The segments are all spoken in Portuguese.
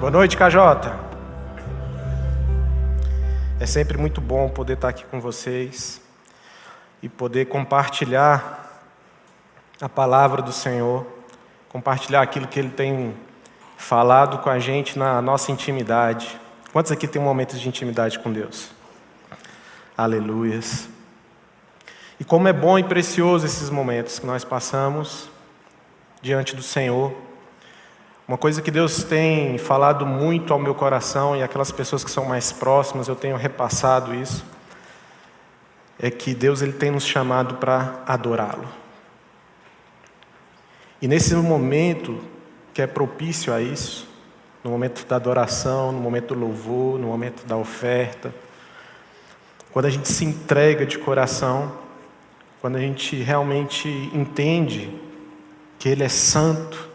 Boa noite, KJ. É sempre muito bom poder estar aqui com vocês e poder compartilhar a palavra do Senhor, compartilhar aquilo que Ele tem falado com a gente na nossa intimidade. Quantos aqui têm momentos de intimidade com Deus? Aleluias. E como é bom e precioso esses momentos que nós passamos diante do Senhor. Uma coisa que Deus tem falado muito ao meu coração, e aquelas pessoas que são mais próximas, eu tenho repassado isso, é que Deus ele tem nos chamado para adorá-lo. E nesse momento que é propício a isso, no momento da adoração, no momento do louvor, no momento da oferta, quando a gente se entrega de coração, quando a gente realmente entende que Ele é santo,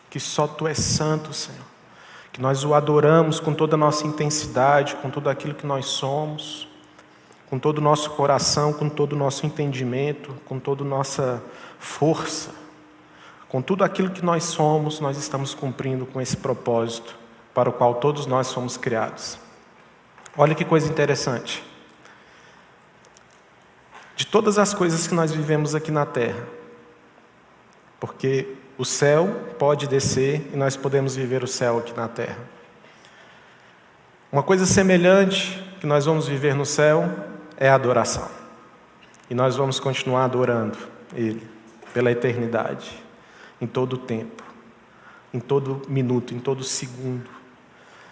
que só Tu és santo, Senhor, que nós o adoramos com toda a nossa intensidade, com tudo aquilo que nós somos, com todo o nosso coração, com todo o nosso entendimento, com toda a nossa força, com tudo aquilo que nós somos, nós estamos cumprindo com esse propósito para o qual todos nós fomos criados. Olha que coisa interessante. De todas as coisas que nós vivemos aqui na terra, porque o céu pode descer e nós podemos viver o céu aqui na terra. Uma coisa semelhante que nós vamos viver no céu é a adoração. E nós vamos continuar adorando Ele pela eternidade, em todo o tempo, em todo minuto, em todo segundo.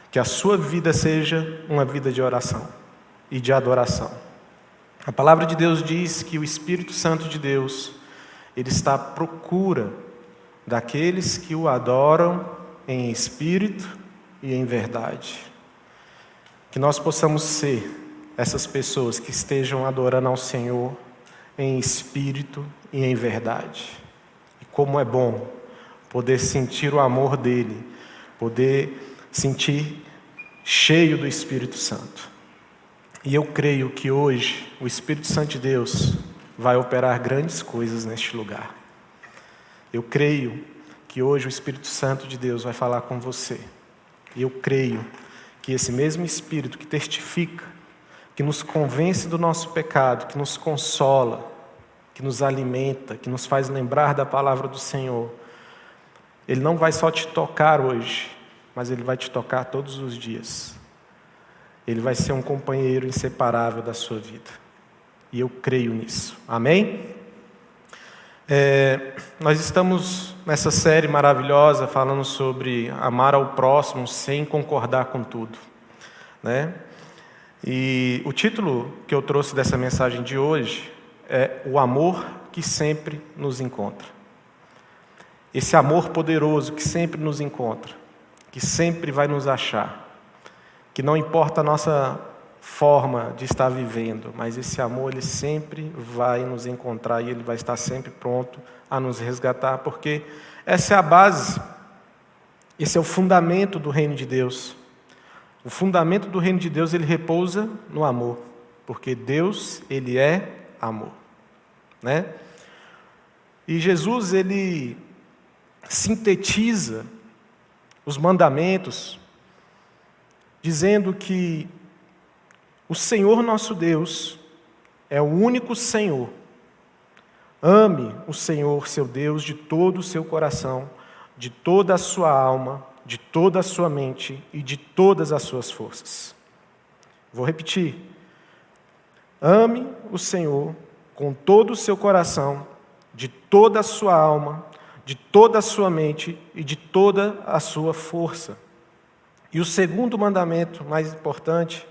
Que a sua vida seja uma vida de oração e de adoração. A palavra de Deus diz que o Espírito Santo de Deus, Ele está à procura daqueles que o adoram em espírito e em verdade. Que nós possamos ser essas pessoas que estejam adorando ao Senhor em espírito e em verdade. E como é bom poder sentir o amor dEle, poder sentir cheio do Espírito Santo. E eu creio que hoje o Espírito Santo de Deus vai operar grandes coisas neste lugar. Eu creio que hoje o Espírito Santo de Deus vai falar com você. E eu creio que esse mesmo Espírito que testifica, que nos convence do nosso pecado, que nos consola, que nos alimenta, que nos faz lembrar da palavra do Senhor, Ele não vai só te tocar hoje, mas Ele vai te tocar todos os dias. Ele vai ser um companheiro inseparável da sua vida. E eu creio nisso. Amém? Nós estamos nessa série maravilhosa falando sobre amar ao próximo sem concordar com tudo, né? E o título que eu trouxe dessa mensagem de hoje é O Amor que Sempre Nos Encontra. Esse amor poderoso que sempre nos encontra, que sempre vai nos achar, que não importa a nossa forma de estar vivendo, mas esse amor ele sempre vai nos encontrar e ele vai estar sempre pronto a nos resgatar, porque essa é a base, esse é o fundamento do reino de Deus. O fundamento do reino de Deus ele repousa no amor, porque Deus ele é amor, né? E Jesus ele sintetiza os mandamentos dizendo que o Senhor nosso Deus é o único Senhor. Ame o Senhor, seu Deus, de todo o seu coração, de toda a sua alma, de toda a sua mente e de todas as suas forças. Vou repetir. Ame o Senhor com todo o seu coração, de toda a sua alma, de toda a sua mente e de toda a sua força. E o segundo mandamento, mais importante,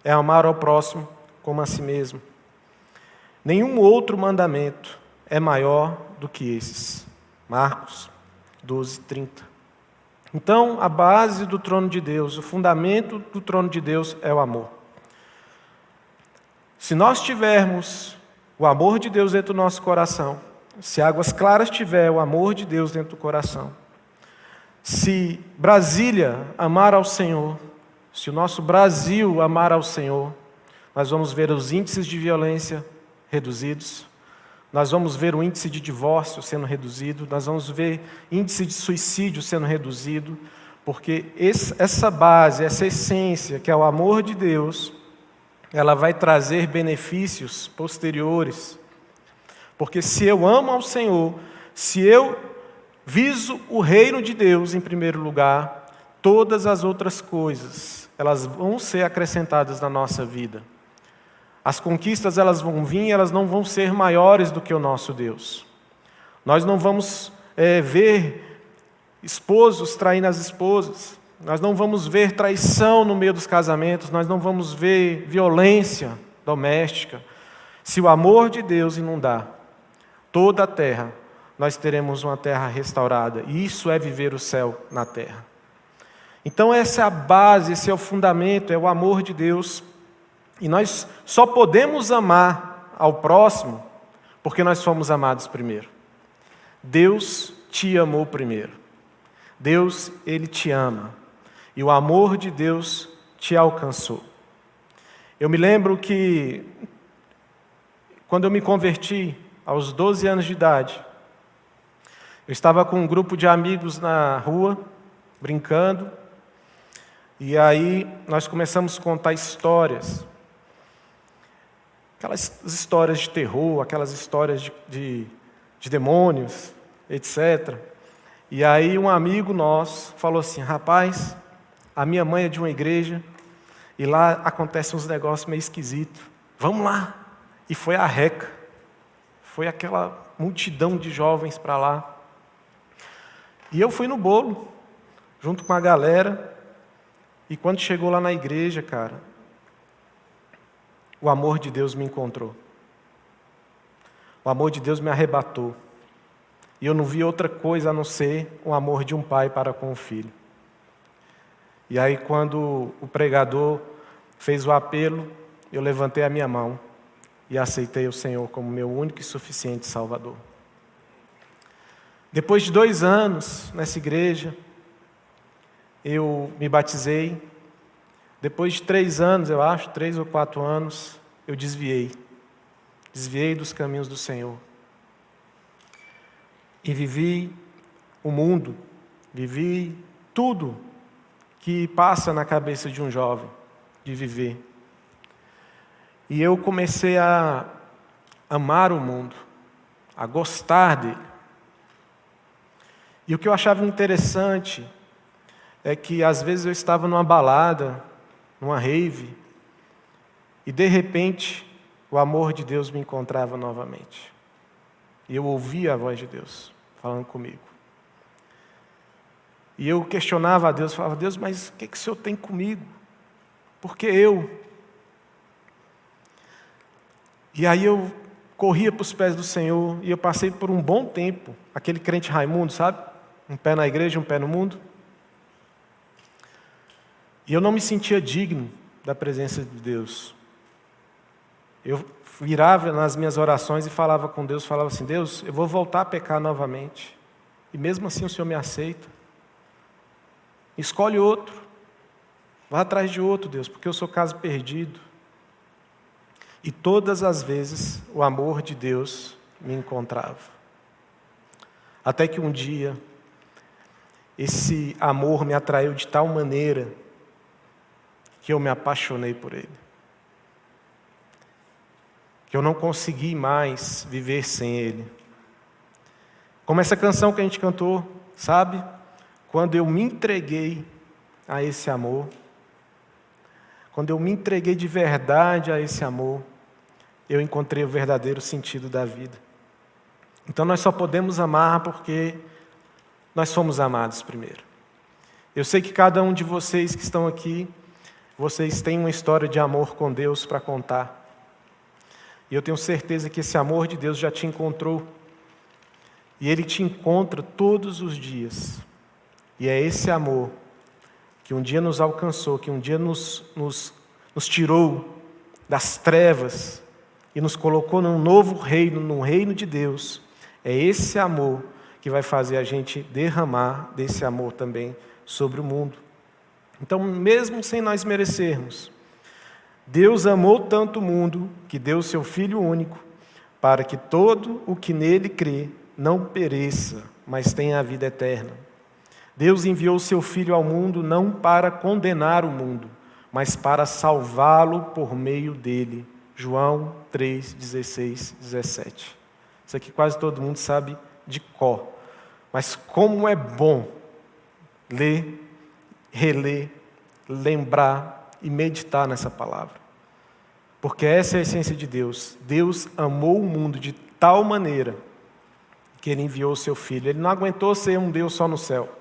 é amar ao próximo como a si mesmo. Nenhum outro mandamento é maior do que esses. Marcos 12:30. Então, a base do trono de Deus, o fundamento do trono de Deus é o amor. Se nós tivermos o amor de Deus dentro do nosso coração, se Águas Claras tiver o amor de Deus dentro do coração, se Brasília amar ao Senhor, se o nosso Brasil amar ao Senhor, nós vamos ver os índices de violência reduzidos, nós vamos ver o índice de divórcio sendo reduzido, nós vamos ver índice de suicídio sendo reduzido, Porque essa base, essa essência, que é o amor de Deus, ela vai trazer benefícios posteriores. Porque se eu amo ao Senhor, se eu viso o reino de Deus em primeiro lugar, todas as outras coisas, elas vão ser acrescentadas na nossa vida. As conquistas, elas vão vir, elas não vão ser maiores do que o nosso Deus. Nós não vamos ver esposos traindo as esposas, nós não vamos ver traição no meio dos casamentos, nós não vamos ver violência doméstica. Se o amor de Deus inundar toda a terra, nós teremos uma terra restaurada, e isso é viver o céu na terra. Então essa é a base, esse é o fundamento, é o amor de Deus, e nós só podemos amar ao próximo porque nós fomos amados primeiro. Deus te amou primeiro. Deus, Ele te ama. E o amor de Deus te alcançou. Eu me lembro que, quando eu me converti, aos 12 anos de idade, eu estava com um grupo de amigos na rua, brincando, e aí nós começamos a contar histórias. Aquelas histórias de terror, aquelas histórias de demônios, etc. E aí um amigo nosso falou assim: rapaz, a minha mãe é de uma igreja e lá acontecem uns negócios meio esquisitos. Vamos lá. E foi a Reca. Foi aquela multidão de jovens para lá. E eu fui no bolo, junto com a galera. E quando chegou lá na igreja, cara, o amor de Deus me encontrou. O amor de Deus me arrebatou. E eu não vi outra coisa a não ser o amor de um pai para com o filho. E aí, quando o pregador fez o apelo, eu levantei a minha mão e aceitei o Senhor como meu único e suficiente Salvador. Depois de 2 anos nessa igreja, eu me batizei. Depois de 3 anos, eu acho, 3 ou 4 anos, eu desviei. Desviei dos caminhos do Senhor. E vivi o mundo, vivi tudo que passa na cabeça de um jovem, de viver. E eu comecei a amar o mundo, a gostar dele. E o que eu achava interessante é que às vezes eu estava numa balada, numa rave, e de repente o amor de Deus me encontrava novamente. E eu ouvia a voz de Deus falando comigo. E eu questionava a Deus, falava: Deus, mas o que o Senhor tem comigo? Por que eu? E aí eu corria para os pés do Senhor, e eu passei por um bom tempo, aquele crente Raimundo, sabe? Um pé na igreja, um pé no mundo. E eu não me sentia digno da presença de Deus. Eu virava nas minhas orações e falava com Deus, falava assim: Deus, eu vou voltar a pecar novamente. E mesmo assim o Senhor me aceita. Escolhe outro. Vá atrás de outro, Deus, porque eu sou caso perdido. E todas as vezes o amor de Deus me encontrava. Até que um dia, esse amor me atraiu de tal maneira que eu me apaixonei por ele. Que eu não consegui mais viver sem ele. Como essa canção que a gente cantou, sabe? Quando eu me entreguei a esse amor, quando eu me entreguei de verdade a esse amor, eu encontrei o verdadeiro sentido da vida. Então nós só podemos amar porque nós fomos amados primeiro. Eu sei que cada um de vocês que estão aqui, vocês têm uma história de amor com Deus para contar. E eu tenho certeza que esse amor de Deus já te encontrou. E Ele te encontra todos os dias. E é esse amor que um dia nos alcançou, que um dia nos tirou das trevas e nos colocou num novo reino, num reino de Deus. É esse amor que vai fazer a gente derramar desse amor também sobre o mundo. Então, mesmo sem nós merecermos, Deus amou tanto o mundo que deu seu Filho único, para que todo o que nele crê não pereça, mas tenha a vida eterna. Deus enviou o seu Filho ao mundo não para condenar o mundo, mas para salvá-lo por meio dele. João 3, 16, 17. Isso aqui quase todo mundo sabe de cor. Mas como é bom ler, reler, lembrar e meditar nessa palavra. Porque essa é a essência de Deus. Deus amou o mundo de tal maneira que Ele enviou o seu Filho. Ele não aguentou ser um Deus só no céu.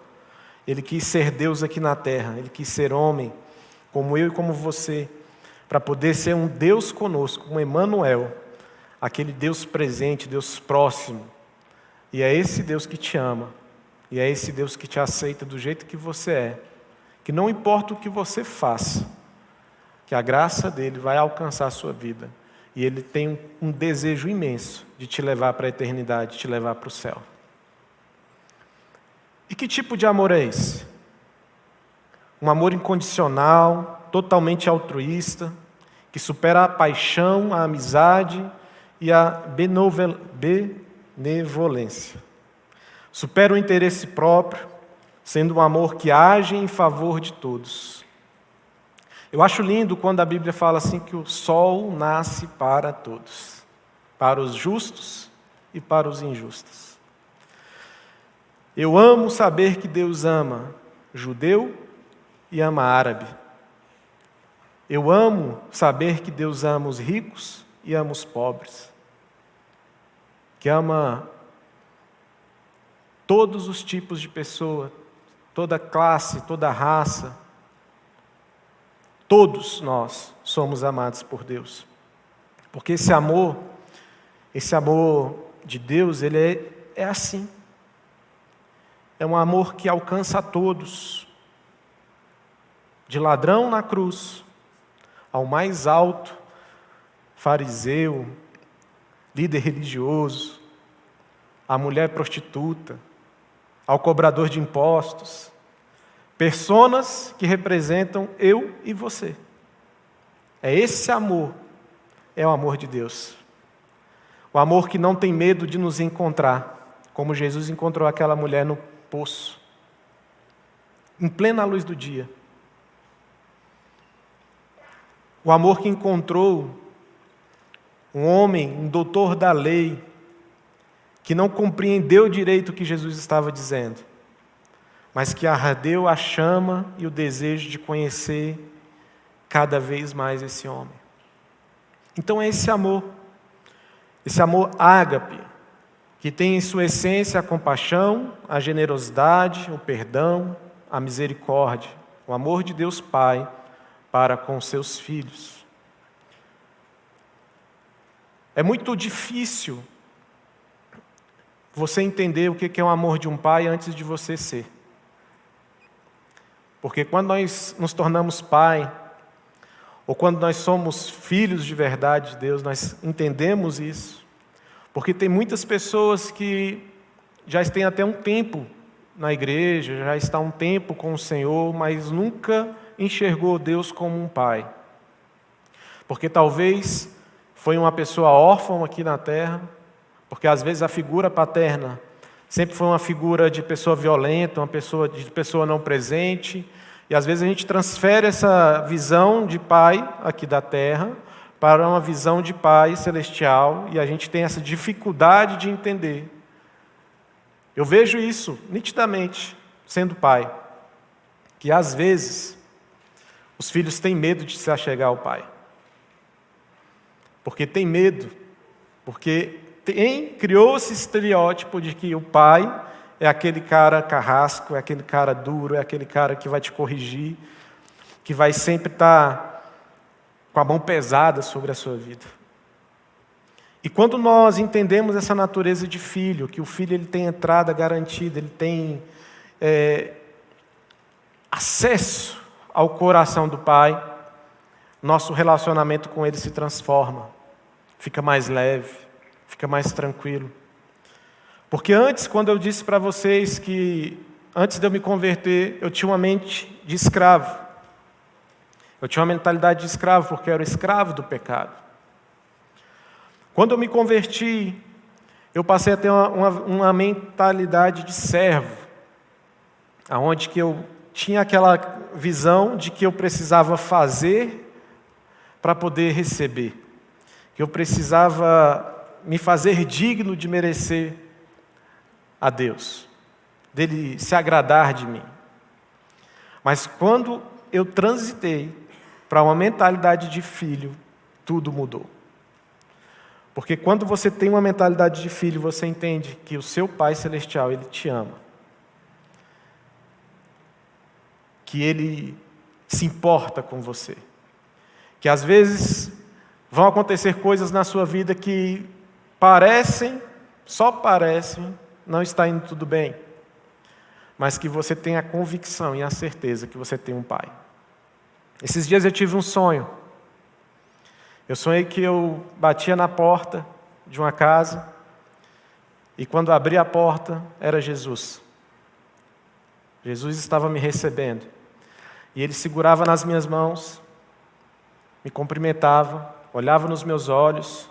Ele quis ser Deus aqui na terra. Ele quis ser homem, como eu e como você, para poder ser um Deus conosco, um Emmanuel, aquele Deus presente, Deus próximo. E é esse Deus que te ama. E é esse Deus que te aceita do jeito que você é. Que não importa o que você faça, que a graça dele vai alcançar a sua vida. E ele tem um desejo imenso de te levar para a eternidade, te levar para o céu. E que tipo de amor é esse? Um amor incondicional, totalmente altruísta, que supera a paixão, a amizade e a benevolência. Supera o interesse próprio, sendo um amor que age em favor de todos. Eu acho lindo quando a Bíblia fala assim que o sol nasce para todos, para os justos e para os injustos. Eu amo saber que Deus ama judeu e ama árabe. Eu amo saber que Deus ama os ricos e ama os pobres. Que ama todos os tipos de pessoa, toda classe, toda raça. Todos nós somos amados por Deus. Porque esse amor de Deus, ele é assim. É um amor que alcança a todos. De ladrão na cruz, ao mais alto, fariseu, líder religioso, à mulher prostituta, ao cobrador de impostos, personas que representam eu e você. É esse amor, é o amor de Deus. O amor que não tem medo de nos encontrar, como Jesus encontrou aquela mulher no poço, em plena luz do dia. O amor que encontrou um homem, um doutor da lei, que não compreendeu direito o que Jesus estava dizendo, mas que ardeu a chama e o desejo de conhecer cada vez mais esse homem. Então é esse amor ágape, que tem em sua essência a compaixão, a generosidade, o perdão, a misericórdia, o amor de Deus Pai para com seus filhos. É muito difícil você entender o que é o amor de um pai antes de você ser. Porque quando nós nos tornamos pai, ou quando nós somos filhos de verdade de Deus, nós entendemos isso. Porque tem muitas pessoas que já têm até um tempo na igreja, já está um tempo com o Senhor, mas nunca enxergou Deus como um pai. Porque talvez foi uma pessoa órfã aqui na terra, porque às vezes a figura paterna sempre foi uma figura de pessoa violenta, de pessoa não presente, e às vezes a gente transfere essa visão de pai aqui da terra para uma visão de pai celestial, e a gente tem essa dificuldade de entender. Eu vejo isso nitidamente, sendo pai, que às vezes os filhos têm medo de se achegar ao pai. Porque tem medo, porque criou-se esse estereótipo de que o pai é aquele cara carrasco, é aquele cara duro, é aquele cara que vai te corrigir, que vai sempre estar com a mão pesada sobre a sua vida. E quando nós entendemos essa natureza de filho, que o filho ele tem entrada garantida, ele tem acesso ao coração do pai, nosso relacionamento com ele se transforma, fica mais leve, fica mais tranquilo. Porque antes, quando eu disse para vocês que antes de eu me converter, eu tinha uma mente de escravo. Eu tinha uma mentalidade de escravo, porque eu era escravo do pecado. Quando eu me converti, eu passei a ter uma mentalidade de servo. aonde que eu tinha aquela visão de que eu precisava fazer para poder receber, que eu precisava me fazer digno de merecer a Deus, dele se agradar de mim. Mas quando eu transitei para uma mentalidade de filho, tudo mudou. Porque quando você tem uma mentalidade de filho, você entende que o seu Pai Celestial, Ele te ama. Que Ele se importa com você. Que às vezes vão acontecer coisas na sua vida que parecem, só parecem, não está indo tudo bem. Mas que você tem a convicção e a certeza que você tem um Pai. Esses dias eu tive um sonho. Eu sonhei que eu batia na porta de uma casa e quando abri a porta era Jesus. Jesus estava me recebendo e Ele segurava nas minhas mãos, me cumprimentava, olhava nos meus olhos.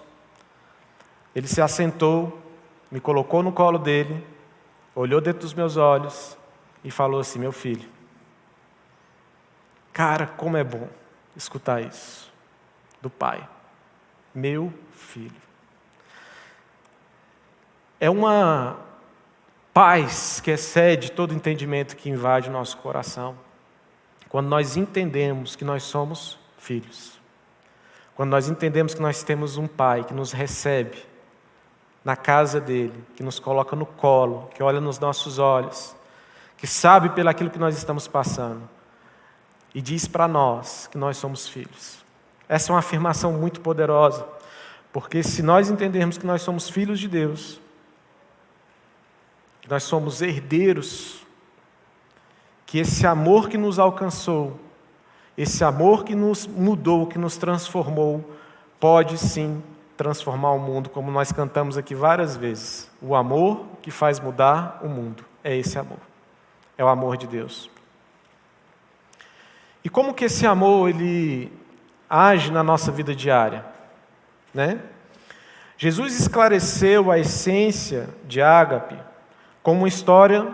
Ele se assentou, me colocou no colo dele, olhou dentro dos meus olhos e falou assim: meu filho. Cara, como é bom escutar isso do Pai. Meu filho. É uma paz que excede todo entendimento que invade o nosso coração. Quando nós entendemos que nós somos filhos. Quando nós entendemos que nós temos um Pai que nos recebe na casa dele, que nos coloca no colo, que olha nos nossos olhos, que sabe pelo aquilo que nós estamos passando e diz para nós que nós somos filhos. Essa é uma afirmação muito poderosa, porque se nós entendermos que nós somos filhos de Deus, que nós somos herdeiros, que esse amor que nos alcançou, esse amor que nos mudou, que nos transformou, pode sim transformar o mundo, como nós cantamos aqui várias vezes. O amor que faz mudar o mundo, é esse amor, é o amor de Deus. E como que esse amor, ele age na nossa vida diária, né? Jesus esclareceu a essência de ágape como uma história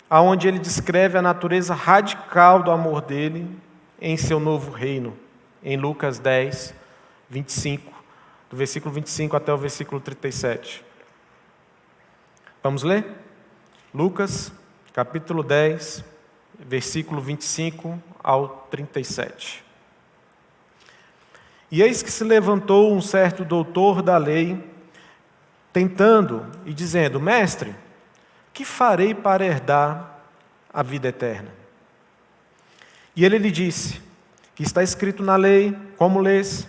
onde ele descreve a natureza radical do amor dele em seu novo reino, em Lucas 10, 25, do versículo 25 até o versículo 37. Vamos ler? Lucas, capítulo 10, versículo 25 ao 37. E eis que se levantou um certo doutor da lei, tentando e dizendo: Mestre, que farei para herdar a vida eterna? E ele lhe disse: que está escrito na lei, como lês?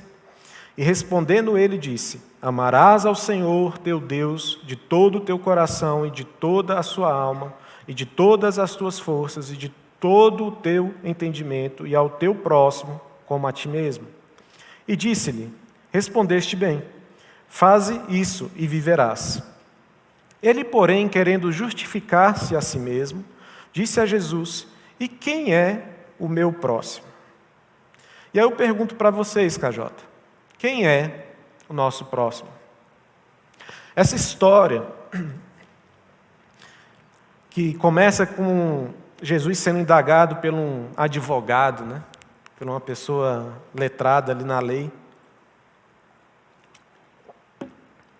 E respondendo ele disse: amarás ao Senhor teu Deus de todo o teu coração e de toda a sua alma e de todas as tuas forças e de todo o teu entendimento e ao teu próximo como a ti mesmo. E disse-lhe: respondeste bem, faze isso e viverás. Ele, porém, querendo justificar-se a si mesmo, disse a Jesus: e quem é o meu próximo? E aí eu pergunto para vocês, KJ, quem é o nosso próximo? Essa história, que começa com Jesus sendo indagado por um advogado, né? Por uma pessoa letrada ali na lei,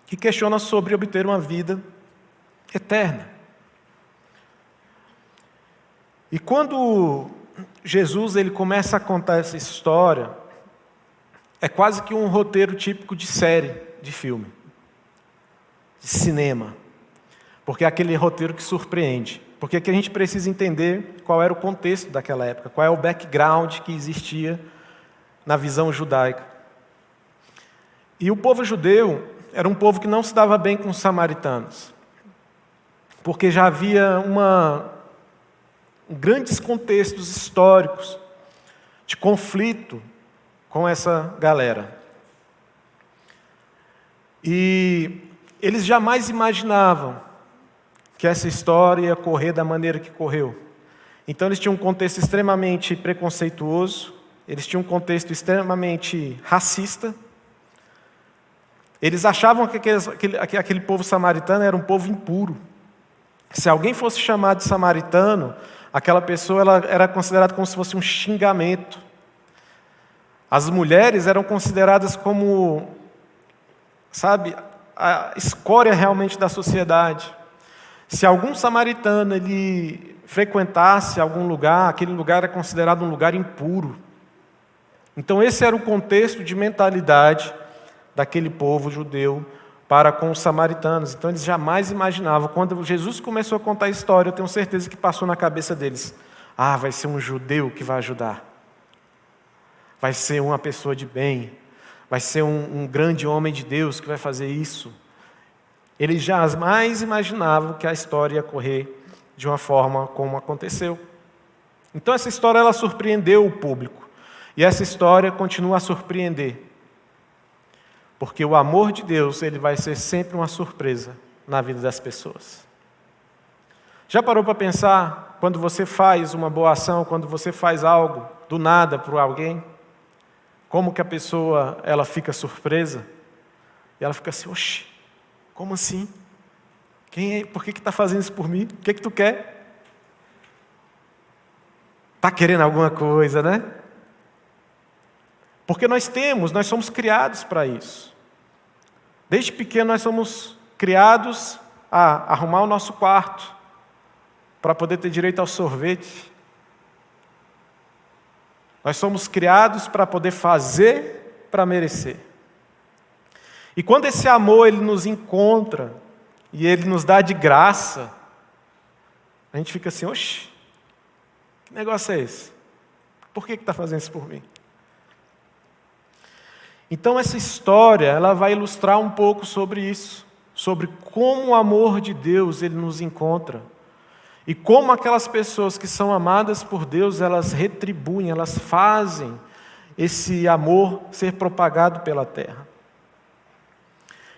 que questiona sobre obter uma vida eterna. E quando Jesus ele começa a contar essa história, é quase que um roteiro típico de série, de filme, de cinema, porque é aquele roteiro que surpreende. Porque aqui a gente precisa entender qual era o contexto daquela época, qual é o background que existia na visão judaica. E o povo judeu era um povo que não se dava bem com os samaritanos, porque já havia grandes contextos históricos de conflito com essa galera. E eles jamais imaginavam que essa história ia correr da maneira que correu. Então eles tinham um contexto extremamente preconceituoso, eles tinham um contexto extremamente racista. Eles achavam que aquele povo samaritano era um povo impuro. Se alguém fosse chamado de samaritano, aquela pessoa ela era considerada como se fosse um xingamento. As mulheres eram consideradas como, sabe, a escória realmente da sociedade. Se algum samaritano ele frequentasse algum lugar, aquele lugar era considerado um lugar impuro. Então esse era o contexto de mentalidade daquele povo judeu para com os samaritanos. Então eles jamais imaginavam. Quando Jesus começou a contar a história, eu tenho certeza que passou na cabeça deles: vai ser um judeu que vai ajudar. Vai ser uma pessoa de bem. Vai ser um grande homem de Deus que vai fazer isso. Eles jamais imaginavam que a história ia correr de uma forma como aconteceu. Então essa história ela surpreendeu o público. E essa história continua a surpreender. Porque o amor de Deus ele vai ser sempre uma surpresa na vida das pessoas. Já parou para pensar, quando você faz uma boa ação, quando você faz algo do nada para alguém, como que a pessoa ela fica surpresa? E ela fica assim: oxe, como assim? Por que está fazendo isso por mim? O que tu quer? Está querendo alguma coisa, né? Porque nós somos criados para isso. Desde pequeno nós somos criados a arrumar o nosso quarto, para poder ter direito ao sorvete. Nós somos criados para poder fazer para merecer. E quando esse amor ele nos encontra, e ele nos dá de graça, a gente fica assim: oxe, que negócio é esse? Por que está fazendo isso por mim? Então essa história ela vai ilustrar um pouco sobre isso, sobre como o amor de Deus ele nos encontra e como aquelas pessoas que são amadas por Deus elas retribuem, elas fazem esse amor ser propagado pela terra.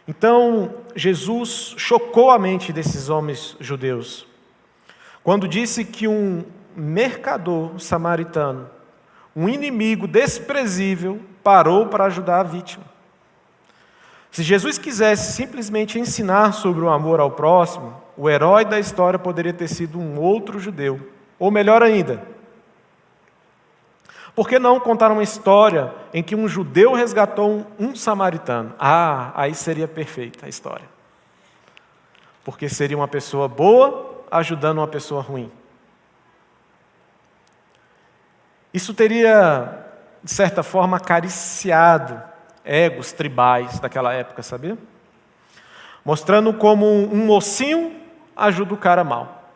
Então Jesus chocou a mente desses homens judeus quando disse que um mercador samaritano, um inimigo desprezível, parou para ajudar a vítima. Se Jesus quisesse simplesmente ensinar sobre o amor ao próximo, o herói da história poderia ter sido um outro judeu. Ou melhor ainda, por que não contar uma história em que um judeu resgatou um samaritano? Aí seria perfeita a história. Porque seria uma pessoa boa ajudando uma pessoa ruim. Isso teria, de certa forma, acariciado egos tribais daquela época, sabia? Mostrando como um mocinho ajuda o cara mal.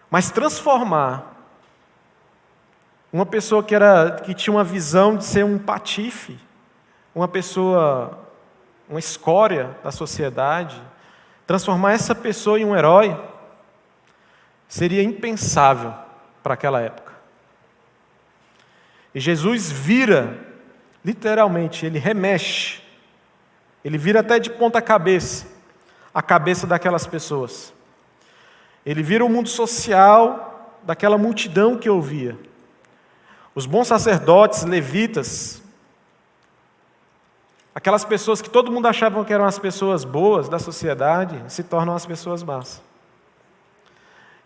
Mas transformar uma pessoa que tinha uma visão de ser um patife, uma pessoa, uma escória da sociedade, transformar essa pessoa em um herói, seria impensável para aquela época. E Jesus vira, literalmente, ele remexe, ele vira até de ponta cabeça, a cabeça daquelas pessoas. Ele vira o mundo social daquela multidão que ouvia. Os bons sacerdotes, levitas, aquelas pessoas que todo mundo achava que eram as pessoas boas da sociedade, se tornam as pessoas más.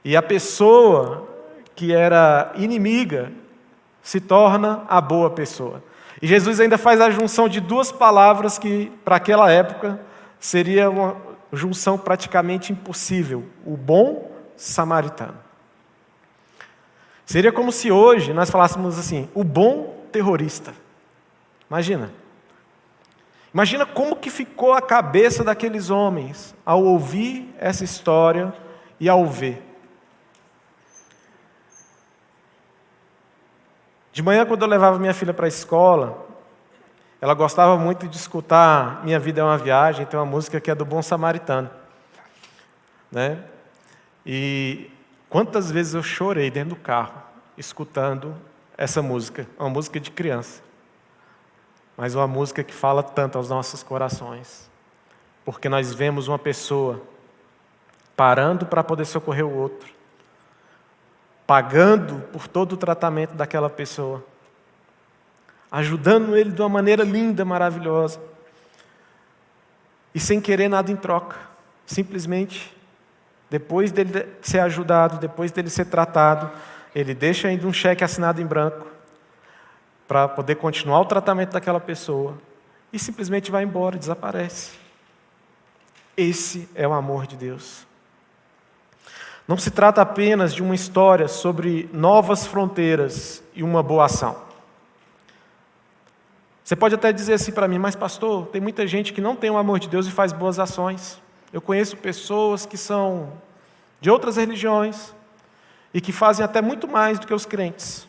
E a pessoa que era inimiga se torna a boa pessoa. E Jesus ainda faz a junção de duas palavras que, para aquela época, seria uma junção praticamente impossível: o bom samaritano. Seria como se hoje nós falássemos assim: o bom terrorista. Imagina como que ficou a cabeça daqueles homens ao ouvir essa história e ao ver. De manhã, quando eu levava minha filha para a escola, ela gostava muito de escutar Minha Vida é uma Viagem, tem uma música que é do Bom Samaritano, né? E quantas vezes eu chorei dentro do carro, escutando essa música, uma música de criança, mas uma música que fala tanto aos nossos corações, porque nós vemos uma pessoa parando para poder socorrer o outro, pagando por todo o tratamento daquela pessoa, ajudando ele de uma maneira linda, maravilhosa, e sem querer nada em troca, simplesmente depois dele ser ajudado, depois dele ser tratado, ele deixa ainda um cheque assinado em branco para poder continuar o tratamento daquela pessoa e simplesmente vai embora, desaparece. Esse é o amor de Deus. Não se trata apenas de uma história sobre novas fronteiras e uma boa ação. Você pode até dizer assim para mim, mas pastor, tem muita gente que não tem o amor de Deus e faz boas ações. Eu conheço pessoas que são de outras religiões e que fazem até muito mais do que os crentes.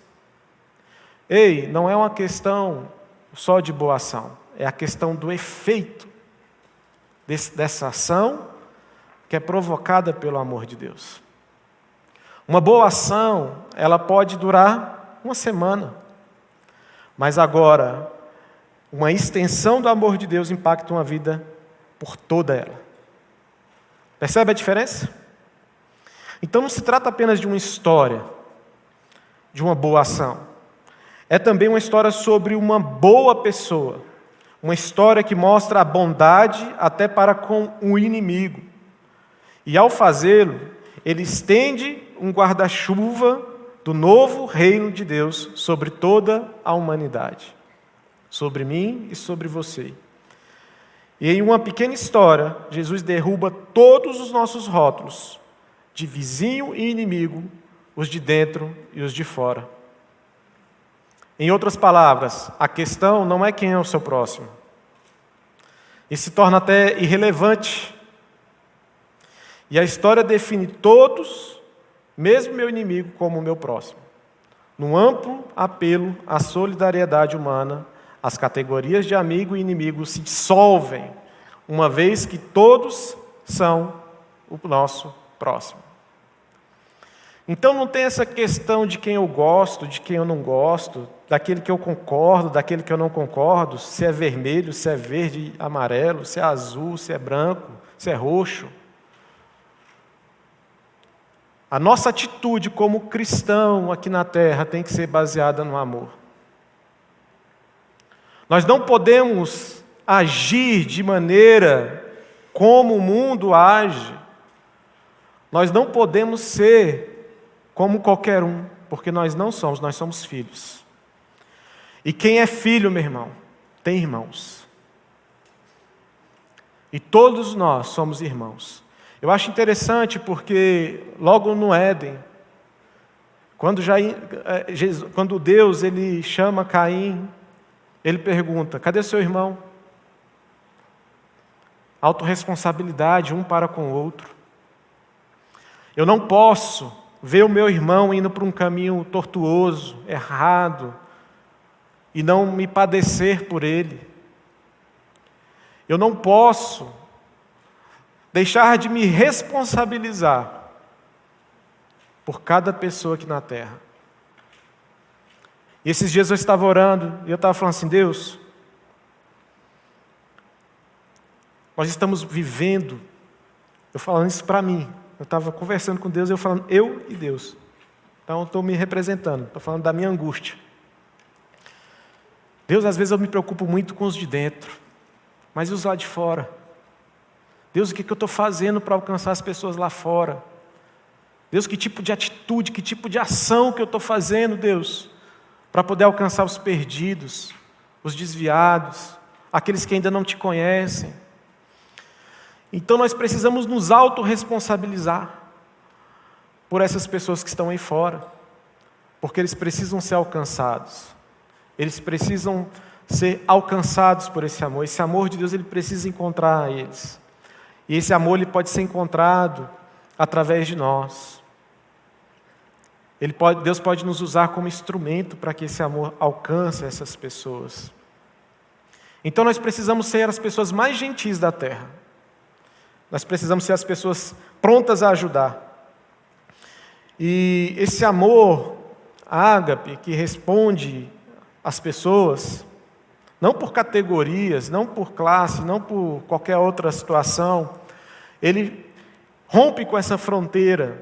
Ei, não é uma questão só de boa ação, é a questão do efeito dessa ação que é provocada pelo amor de Deus. Uma boa ação, ela pode durar uma semana, mas agora, uma extensão do amor de Deus impacta uma vida por toda ela. Percebe a diferença? Então não se trata apenas de uma história, de uma boa ação. É também uma história sobre uma boa pessoa. Uma história que mostra a bondade até para com o inimigo. E ao fazê-lo, ele estende um guarda-chuva do novo reino de Deus sobre toda a humanidade. Sobre mim e sobre você. E em uma pequena história, Jesus derruba todos os nossos rótulos, de vizinho e inimigo, os de dentro e os de fora. Em outras palavras, a questão não é quem é o seu próximo. Isso se torna até irrelevante. E a história define todos, mesmo meu inimigo, como o meu próximo. Num amplo apelo à solidariedade humana, as categorias de amigo e inimigo se dissolvem, uma vez que todos são o nosso próximo. Então não tem essa questão de quem eu gosto, de quem eu não gosto, daquele que eu concordo, daquele que eu não concordo, se é vermelho, se é verde, amarelo, se é azul, se é branco, se é roxo. A nossa atitude como cristão aqui na terra tem que ser baseada no amor. Nós não podemos agir de maneira como o mundo age. Nós não podemos ser como qualquer um, porque nós não somos, nós somos filhos. E quem é filho, meu irmão, tem irmãos. E todos nós somos irmãos. Eu acho interessante porque logo no Éden, quando Deus ele chama Caim, ele pergunta, cadê seu irmão? Autorresponsabilidade um para com o outro. Eu não posso ver o meu irmão indo para um caminho tortuoso, errado, e não me padecer por ele. Eu não posso deixar de me responsabilizar por cada pessoa aqui na terra. E esses dias eu estava orando e eu estava falando assim, Deus, nós estamos vivendo, eu falando isso para mim, eu estava conversando com Deus, eu falando, eu e Deus. Então eu estou me representando, estou falando da minha angústia. Deus, às vezes eu me preocupo muito com os de dentro, mas e os lá de fora? Deus, o que eu estou fazendo para alcançar as pessoas lá fora? Deus, que tipo de atitude, que tipo de ação que eu estou fazendo, Deus, para poder alcançar os perdidos, os desviados, aqueles que ainda não te conhecem? Então nós precisamos nos autorresponsabilizar por essas pessoas que estão aí fora, porque eles precisam ser alcançados, eles precisam ser alcançados por esse amor de Deus ele precisa encontrar eles, e esse amor ele pode ser encontrado através de nós. Deus pode nos usar como instrumento para que esse amor alcance essas pessoas. Então nós precisamos ser as pessoas mais gentis da terra. Nós precisamos ser as pessoas prontas a ajudar. E esse amor ágape que responde às pessoas, não por categorias, não por classe, não por qualquer outra situação, ele rompe com essa fronteira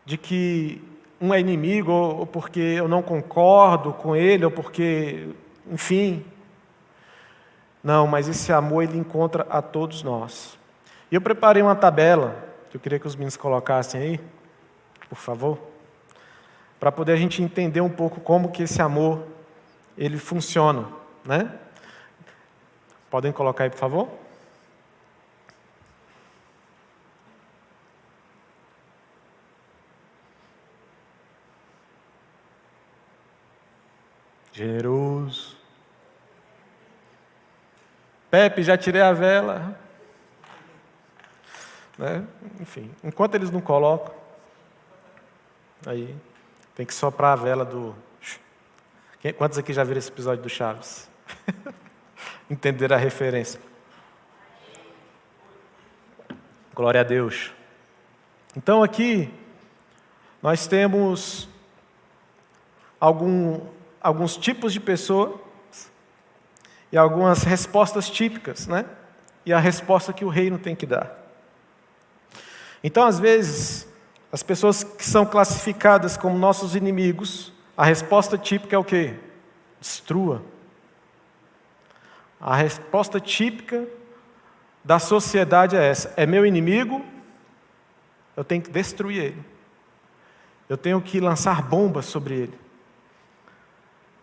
de que um é inimigo, ou porque eu não concordo com ele, ou porque, enfim. Não, mas esse amor ele encontra a todos nós. E eu preparei uma tabela que eu queria que os meninos colocassem aí, por favor, para poder a gente entender um pouco como que esse amor, ele funciona, né? Podem colocar aí, por favor? Generoso. Pepe, já tirei a vela. Né? Enfim, enquanto eles não colocam, aí tem que soprar a vela do... Quantos aqui já viram esse episódio do Chaves? Entenderam a referência? Glória a Deus. Então aqui, nós temos alguns tipos de pessoa e algumas respostas típicas, né? E a resposta que o reino tem que dar. Então, às vezes, as pessoas que são classificadas como nossos inimigos, a resposta típica é o quê? Destrua. A resposta típica da sociedade é essa: é meu inimigo, eu tenho que destruir ele. Eu tenho que lançar bombas sobre ele.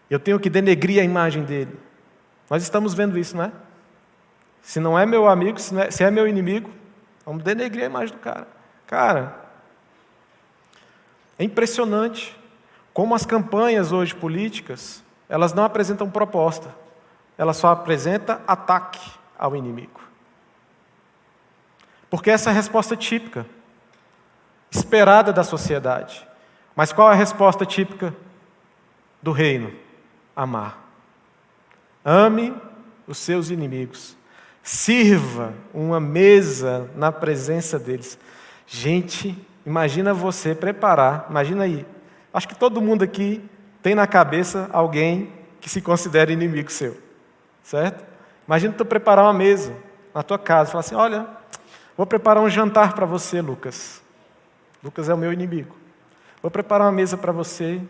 Eu tenho que denegrir a imagem dele. Nós estamos vendo isso, não é? Se não é meu amigo, se é meu inimigo, vamos denegrir a imagem do cara. Cara, é impressionante como as campanhas hoje políticas, elas não apresentam proposta. Elas só apresentam ataque ao inimigo. Porque essa é a resposta típica, esperada da sociedade. Mas qual é a resposta típica do reino? Amar. Ame os seus inimigos. Sirva uma mesa na presença deles. Gente, imagina você preparar, imagina aí. Acho que todo mundo aqui tem na cabeça alguém que se considera inimigo seu. Certo? Imagina tu preparar uma mesa na tua casa. Falar assim, olha, vou preparar um jantar para você, Lucas. Lucas é o meu inimigo. Vou preparar uma mesa para você.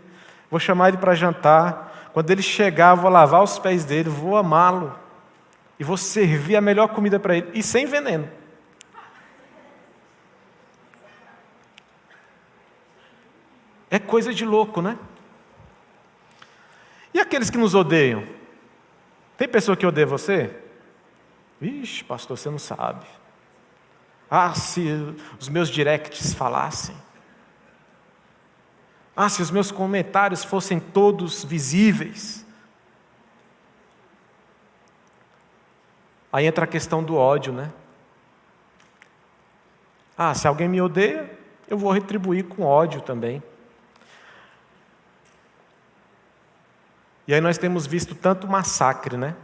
Vou chamar ele para jantar. Quando ele chegar, eu vou lavar os pés dele, vou amá-lo. E vou servir a melhor comida para ele. E sem veneno. É coisa de louco, né? E aqueles que nos odeiam? Tem pessoa que odeia você? Vixe, pastor, você não sabe. Ah, se os meus directs falassem. Ah, se os meus comentários fossem todos visíveis. Aí entra a questão do ódio, né? Ah, se alguém me odeia, eu vou retribuir com ódio também. E aí nós temos visto tanto massacre, né?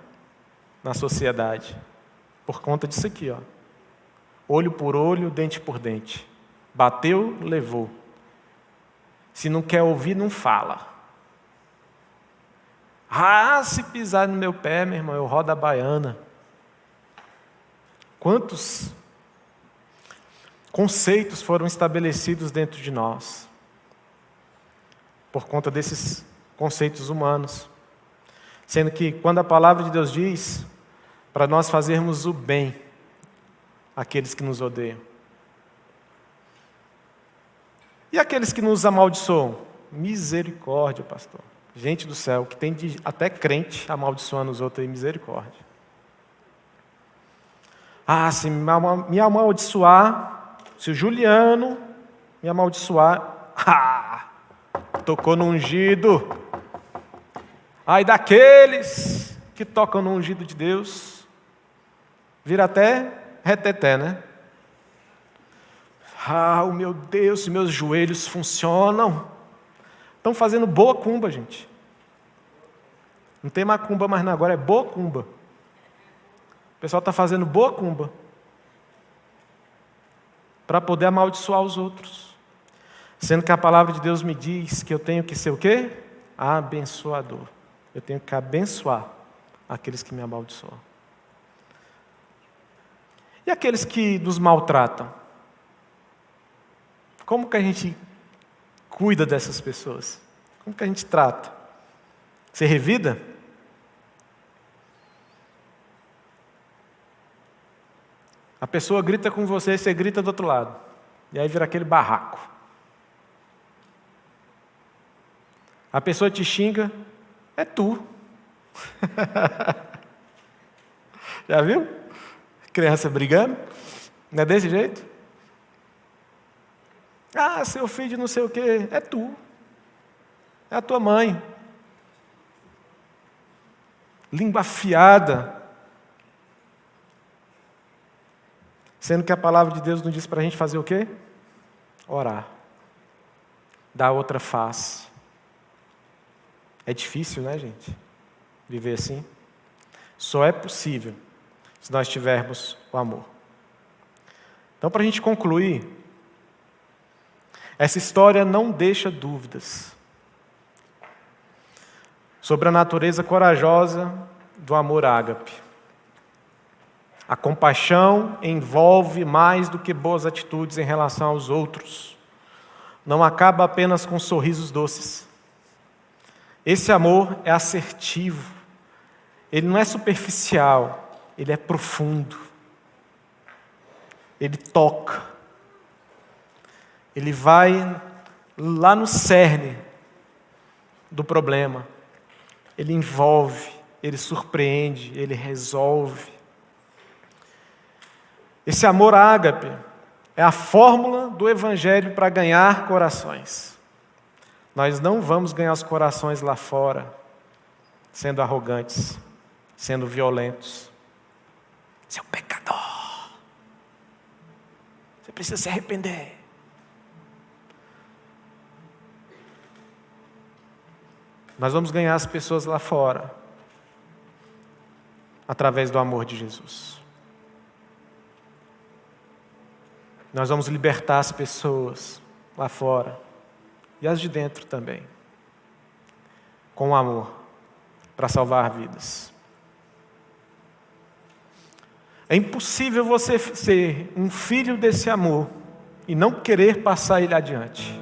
Na sociedade. Por conta disso aqui, ó. Olho por olho, dente por dente. Bateu, levou. Se não quer ouvir, não fala. Ah, se pisar no meu pé, meu irmão, eu rodo a baiana. Quantos conceitos foram estabelecidos dentro de nós por conta desses conceitos humanos? Sendo que quando a palavra de Deus diz para nós fazermos o bem àqueles que nos odeiam. E aqueles que nos amaldiçoam? Misericórdia, pastor. Gente do céu, que tem até crente amaldiçoando os outros aí, misericórdia. Ah, se me amaldiçoar, se o Juliano me amaldiçoar, tocou no ungido. Ai daqueles que tocam no ungido de Deus, vira até reteté, né? Ah, o meu Deus, meus joelhos funcionam. Estão fazendo boa cumba, gente. Não tem macumba mais não, agora é boa cumba. O pessoal está fazendo boa cumba para poder amaldiçoar os outros. Sendo que a palavra de Deus me diz que eu tenho que ser o quê? Abençoador. Eu tenho que abençoar aqueles que me amaldiçoam. E aqueles que nos maltratam? Como que a gente cuida dessas pessoas? Como que a gente trata? Você revida? A pessoa grita com você, você grita do outro lado. E aí vira aquele barraco. A pessoa te xinga, é tu. Já viu? Criança brigando. Não é desse jeito? Ah, seu filho de não sei o quê. É tu. É a tua mãe. Língua afiada. Sendo que a palavra de Deus nos diz para a gente fazer o quê? Orar. Dar outra face. É difícil, né, gente? Viver assim. Só é possível se nós tivermos o amor. Então, para a gente concluir, essa história não deixa dúvidas sobre a natureza corajosa do amor ágape. A compaixão envolve mais do que boas atitudes em relação aos outros. Não acaba apenas com sorrisos doces. Esse amor é assertivo. Ele não é superficial, ele é profundo. Ele toca. Ele vai lá no cerne do problema. Ele envolve, ele surpreende, ele resolve. Esse amor ágape é a fórmula do Evangelho para ganhar corações. Nós não vamos ganhar os corações lá fora, sendo arrogantes, sendo violentos. Você é um pecador. Você precisa se arrepender. Nós vamos ganhar as pessoas lá fora, através do amor de Jesus. Nós vamos libertar as pessoas lá fora, e as de dentro também, com amor, para salvar vidas. É impossível você ser um filho desse amor e não querer passar ele adiante.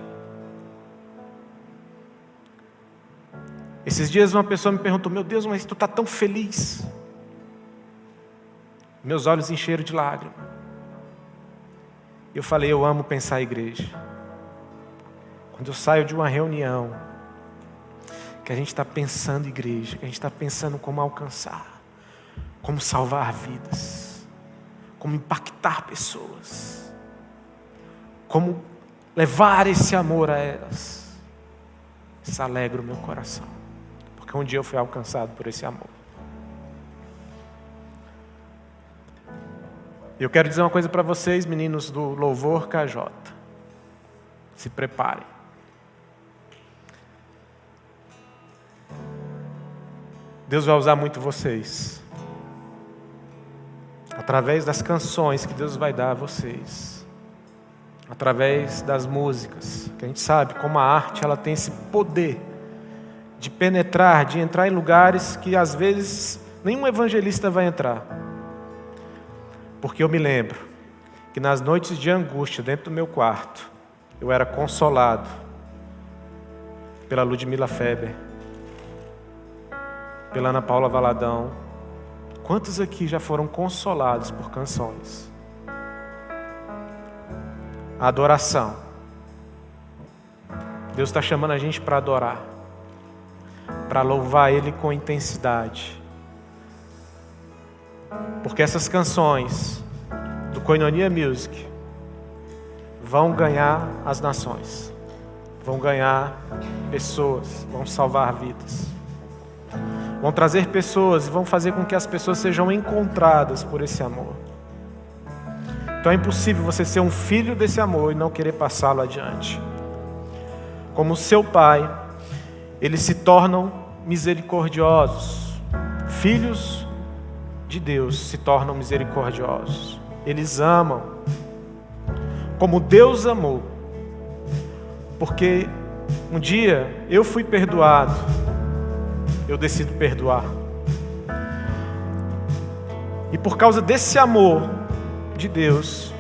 Esses dias uma pessoa me perguntou: meu Deus, mas tu está tão feliz. Meus olhos encheram de lágrimas. Eu falei: eu amo pensar a igreja. Quando eu saio de uma reunião, que a gente está pensando igreja, que a gente está pensando como alcançar, como salvar vidas, como impactar pessoas, como levar esse amor a elas, isso alegra o meu coração, porque um dia eu fui alcançado por esse amor. Eu quero dizer uma coisa para vocês, meninos do Louvor KJ. Se preparem. Deus vai usar muito vocês. Através das canções que Deus vai dar a vocês. Através das músicas. Que a gente sabe como a arte ela tem esse poder de penetrar, de entrar em lugares que às vezes nenhum evangelista vai entrar. Porque eu me lembro que nas noites de angústia dentro do meu quarto, eu era consolado pela Ludmila Feber, pela Ana Paula Valadão. Quantos aqui já foram consolados por canções? A adoração. Deus está chamando a gente para adorar, para louvar Ele com intensidade. Porque essas canções do Koinonia Music vão ganhar as nações, vão ganhar pessoas, vão salvar vidas, vão trazer pessoas e vão fazer com que as pessoas sejam encontradas por esse amor. Então é impossível você ser um filho desse amor e não querer passá-lo adiante. Como seu Pai, eles se tornam misericordiosos. Filhos de Deus se tornam misericordiosos. Eles amam como Deus amou. Porque um dia eu fui perdoado, eu decido perdoar. E por causa desse amor de Deus,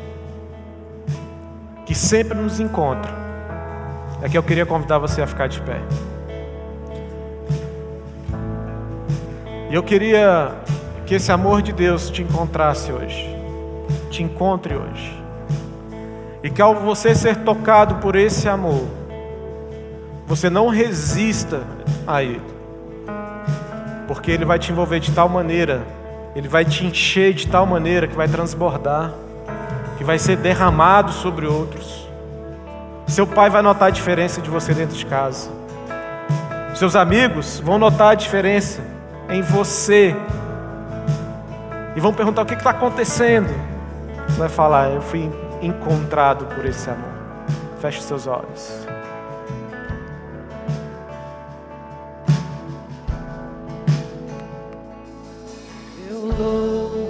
que sempre nos encontra, é que eu queria convidar você a ficar de pé. E eu queria que esse amor de Deus te encontrasse hoje, te encontre hoje. E que ao você ser tocado por esse amor, você não resista a Ele, porque Ele vai te envolver de tal maneira, Ele vai te encher de tal maneira que vai transbordar, que vai ser derramado sobre outros. Seu pai vai notar a diferença de você dentro de casa. Seus amigos vão notar a diferença em você e vão perguntar: o que está acontecendo? Você vai falar: eu fui encontrado por esse amor. Feche seus olhos. Eu louvo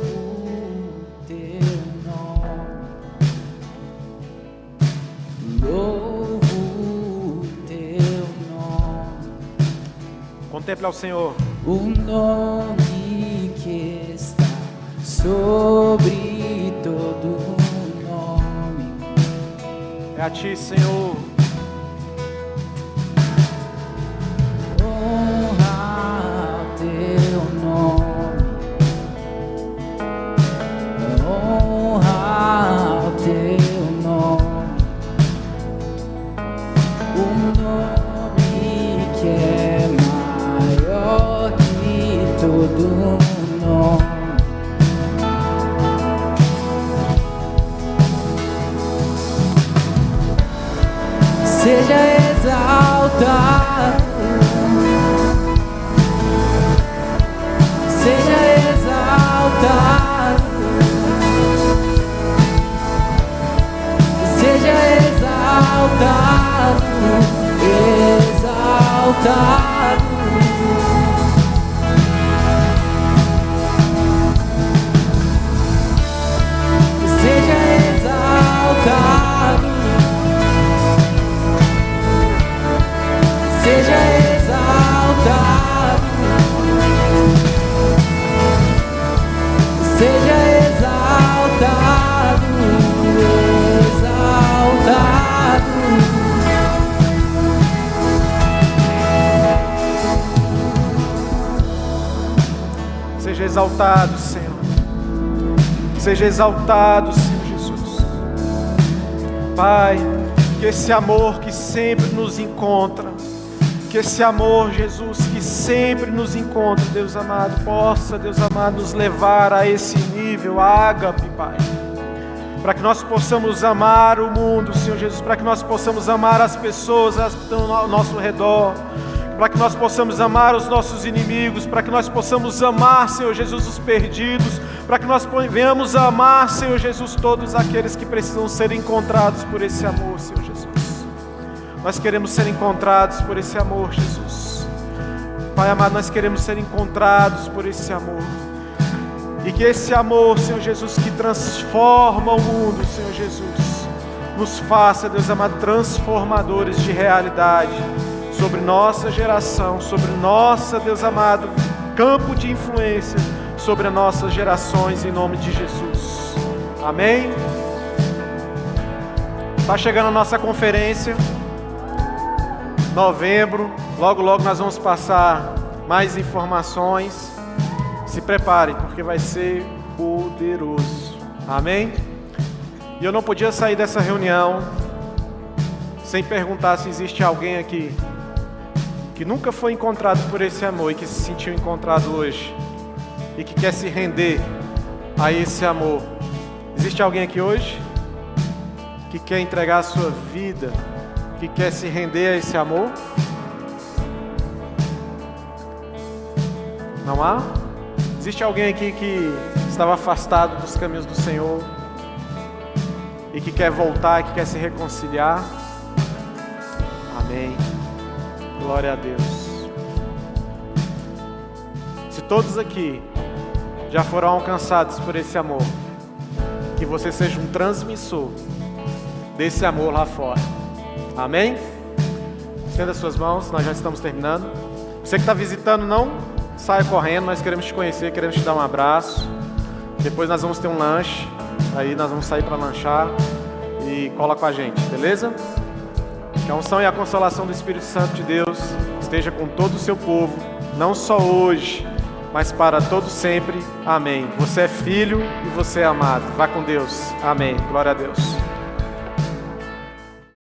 teu nome, louvo teu nome. Contemple ao Senhor. O nome que está sobre todo nome. É a Ti, Senhor. Honra teu nome, honra teu nome. O nome que é maior que todo nome. Seja exaltado, seja exaltado, seja exaltado, exaltado. Seja exaltado, seja exaltado, seja exaltado, exaltado. Seja exaltado, Senhor. Seja exaltado, Senhor Jesus. Pai, que esse amor que sempre nos encontra, que esse amor, Jesus, que sempre nos encontra, Deus amado, possa, Deus amado, nos levar a esse nível, ágape, Pai. Para que nós possamos amar o mundo, Senhor Jesus, para que nós possamos amar as pessoas que estão ao nosso redor, para que nós possamos amar os nossos inimigos, para que nós possamos amar, Senhor Jesus, os perdidos, para que nós venhamos a amar, Senhor Jesus, todos aqueles que precisam ser encontrados por esse amor, Senhor Jesus. Nós queremos ser encontrados por esse amor, Jesus. Pai amado, nós queremos ser encontrados por esse amor. E que esse amor, Senhor Jesus, que transforma o mundo, Senhor Jesus, nos faça, Deus amado, transformadores de realidade sobre nossa geração, sobre nossa, Deus amado, campo de influência, sobre as nossas gerações, em nome de Jesus. Amém? Está chegando a nossa conferência, novembro, logo logo nós vamos passar mais informações. Se prepare, porque vai ser poderoso. Amém? E eu não podia sair dessa reunião sem perguntar se existe alguém aqui que nunca foi encontrado por esse amor e que se sentiu encontrado hoje e que quer se render a esse amor. Existe alguém aqui hoje que quer entregar a sua vida, que quer se render a esse amor? Não há? Existe alguém aqui que estava afastado dos caminhos do Senhor e que quer voltar, que quer se reconciliar? Amém. Glória a Deus. Se todos aqui já foram alcançados por esse amor, que você seja um transmissor desse amor lá fora. Amém? Estenda suas mãos, nós já estamos terminando. Você que está visitando, não saia correndo, nós queremos te conhecer, queremos te dar um abraço. Depois nós vamos ter um lanche, aí nós vamos sair para lanchar e cola com a gente, beleza? Que a unção e a consolação do Espírito Santo de Deus esteja com todo o seu povo, não só hoje, mas para todo sempre. Amém. Você é filho e você é amado. Vá com Deus. Amém. Glória a Deus.